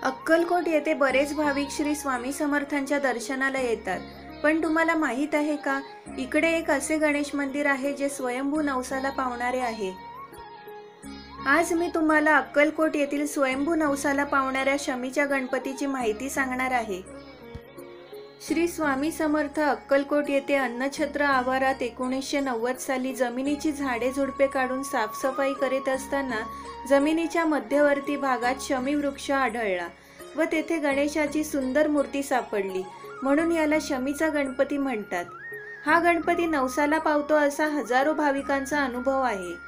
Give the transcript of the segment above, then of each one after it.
अक्कलकोट येथे बरेच भाविक श्री स्वामी समर्थांच्या दर्शनाला येतात. पण तुम्हाला माहीत आहे का, इकडे एक असे गणेश मंदिर आहे जे स्वयंभू नवसाला पावणारे आहे. आज मी तुम्हाला अक्कलकोट येथील स्वयंभू नवसाला पावणाऱ्या शमीच्या गणपतीची माहिती सांगणार आहे. श्री स्वामी समर्थ अक्कलकोट येथे अन्नछत्र आवारात 1990 साली जमिनीची झाडे झुडपे काढून साफसफाई करीत असताना जमिनीच्या मध्यवर्ती भागात शमी वृक्ष आढळला व तेथे गणेशाची सुंदर मूर्ती सापडली, म्हणून याला शमीचा गणपती म्हणतात. हा गणपती नवसाला पावतो असा हजारो भाविकांचा अनुभव आहे.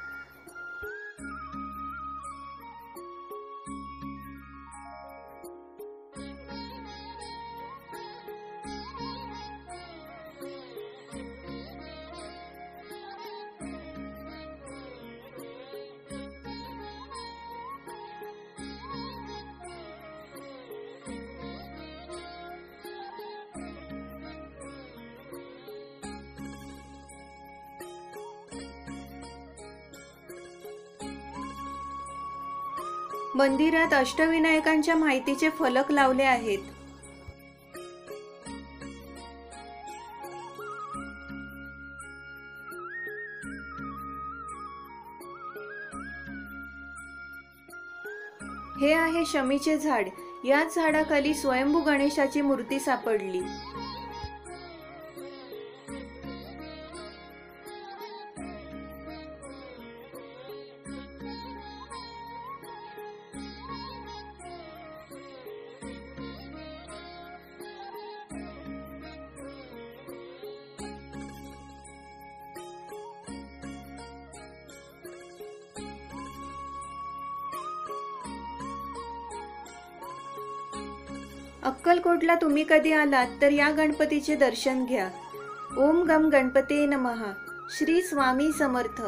मंदिरात अष्टविनायकांच्या माहितीचे फलक लावले आहेत. हे आहे शमीचे झाड. याच झाडाखाली स्वयंभू गणेशाची मूर्ती सापडली. अक्कलकोटला तुम्ही कधी आलात तर या गणपतीचे दर्शन घ्या. ओम गम गणपते नमः. श्री स्वामी समर्थ.